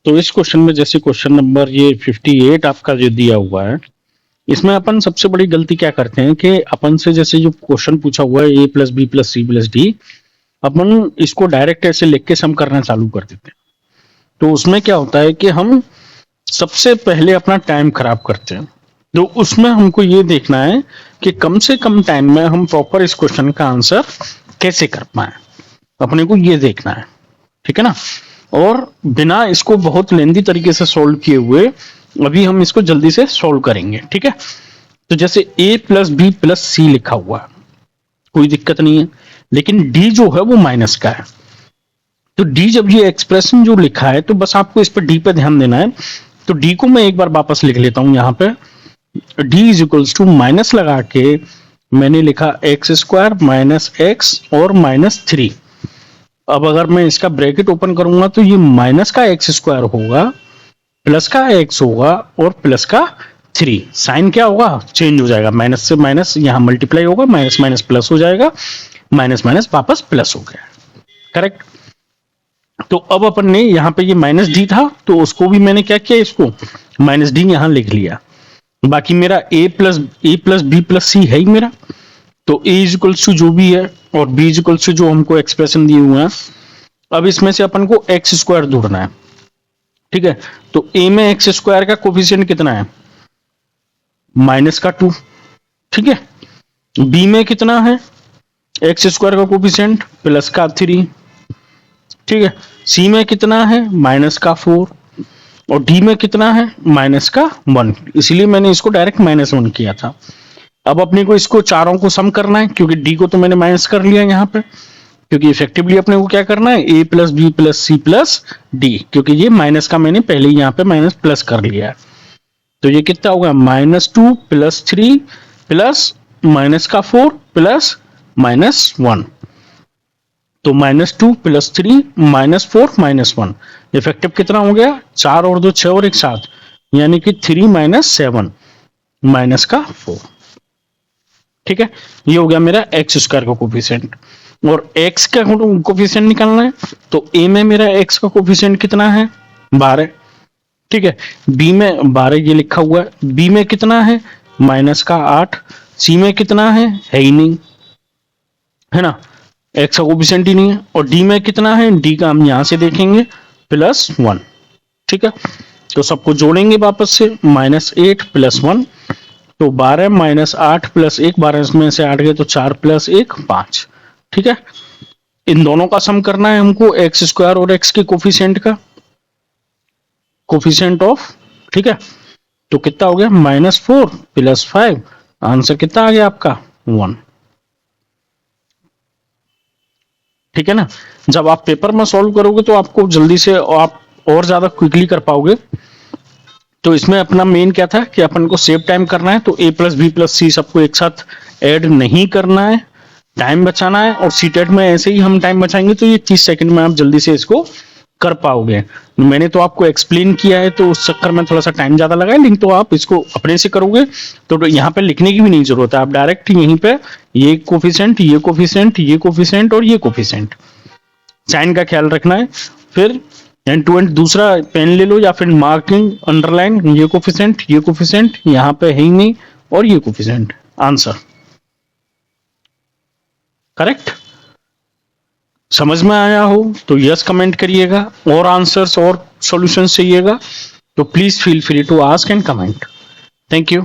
तो इस क्वेश्चन में जैसे क्वेश्चन नंबर ये 58 आपका जो दिया हुआ है, इसमें अपन सबसे बड़ी गलती क्या करते हैं कि अपन से जैसे जो क्वेश्चन पूछा हुआ है a plus B plus C plus D, अपन इसको डायरेक्ट ऐसे लिख के सम करना चालू कर देते हैं। तो उसमें क्या होता है कि हम सबसे पहले अपना टाइम खराब करते हैं। तो उसमें हमको ये देखना है कि कम से कम टाइम में हम प्रॉपर इस क्वेश्चन का आंसर कैसे कर पाए, अपने को ये देखना है, ठीक है ना। और बिना इसको बहुत लेंदी तरीके से सोल्व किए हुए अभी हम इसको जल्दी से सोल्व करेंगे, ठीक है। तो जैसे a प्लस बी प्लस सी लिखा हुआ है, कोई दिक्कत नहीं है, लेकिन d जो है वो माइनस का है। तो d जब ये एक्सप्रेशन जो लिखा है तो बस आपको इस पर d पे ध्यान देना है। तो d को मैं एक बार वापस लिख लेता हूं यहां पे, d is equals to minus लगा के मैंने लिखा एक्स स्क्वायर माइनस एक्स और माइनस 3। अब अगर मैं इसका ब्रैकेट ओपन करूंगा तो ये माइनस का एक्स स्क्वायर होगा, प्लस का एक्स होगा और प्लस का 3। साइन क्या होगा, चेंज हो जाएगा, माइनस से माइनस यहां मल्टीप्लाई होगा, माइनस माइनस प्लस हो जाएगा, माइनस माइनस वापस प्लस हो गया, करेक्ट। तो अब अपन ने यहाँ पे ये माइनस डी था तो उसको भी मैंने क्या किया, इसको माइनस डी यहां लिख लिया। बाकी मेरा a प्लस बी प्लस सी है ही मेरा। तो a इज इक्वल्स टू जो भी है और b इज इक्वल्स टू जो हमको एक्सप्रेशन दिए हुए हैं, अब इसमें से अपन को एक्स स्क्वायर ढूंढना है, ठीक है। तो a में एक्स स्क्वायर का कोफिशिएंट कितना है, माइनस का 2, ठीक है। b में कितना है एक्स स्क्वायर का कोफिशिएंट, प्लस का 3, ठीक है। c में कितना है माइनस का 4 और d में कितना है माइनस का 1, इसलिए मैंने इसको डायरेक्ट -1 किया था। अब अपने को इसको चारों को सम करना है, क्योंकि d को तो मैंने माइनस कर लिया यहाँ पे, क्योंकि इफेक्टिवली अपने को क्या करना है a plus B plus C plus D, क्योंकि ये माइनस का मैंने पहले ही यहाँ पे माइनस प्लस कर लिया है। तो ये कितना होगा, -2 प्लस 3 प्लस माइनस का 4 प्लस -1। तो -2 प्लस 3 -4 -1, इफेक्टिव कितना हो गया, 4 और 2 6 और 1 7, यानी कि 3 - 7 माइनस का 4, ठीक है। ये हो गया मेरा एक्स स्क्वायर का कोफिशिएंट। और x का कोफिशिएंट निकालना है, तो a में मेरा x का कोफिशिएंट कितना है 12, ठीक है। b में 12 ये लिखा हुआ है, b में कितना है माइनस का 8, c में कितना है ही नहीं, है ना, x का कोफिशिएंट ही नहीं है। और d में कितना है, d का हम यहां से देखेंगे +1, ठीक है। तो सबको जोड़ेंगे वापस से, -8 + 1, तो 12 - 8 + 1, 12 में से 8 गए तो 4 + 1 5, ठीक है। इन दोनों का सम करना है हमको, एक्स स्क्वायर और x के कोफिशिएंट का, कोफिशिएंट ऑफ, ठीक है। तो कितना हो गया -4 + 5, आंसर कितना आ गया आपका 1, ठीक है ना। जब आप पेपर में सॉल्व करोगे तो आपको जल्दी से आप और ज्यादा क्विकली कर पाओगे। तो इसमें अपना मेन क्या था कि अपन को सेव टाइम करना है, तो a प्लस बी प्लस सी सबको एक साथ ऐड नहीं करना है, टाइम बचाना है। और सीटेट में ऐसे ही हम टाइम बचाएंगे तो ये 30 सेकंड में आप जल्दी से इसको कर पाओगे। मैंने तो आपको एक्सप्लेन किया है तो उस चक्कर में थोड़ा सा टाइम ज्यादा लगा है, लेकिन तो आप इसको अपने से करोगे तो यहाँ पे लिखने की भी नहीं जरूरत है, आप डायरेक्ट यहीं पे ये कोफिशिएंट ये कोफिशिएंट ये कोफिशिएंट और ये कोफिशिएंट, साइन का ख्याल रखना है। फिर एंड टू एंड दूसरा पेन ले लो या फिर मार्किंग अंडरलाइन, ये कोफिशिएंट यहाँ पे है ही नहीं और ये कोफिशिएंट, आंसर करेक्ट। समझ में आया हो तो यस कमेंट करिएगा, और आंसर्स और सॉल्यूशंस चाहिएगा तो please feel free to ask and comment. Thank you.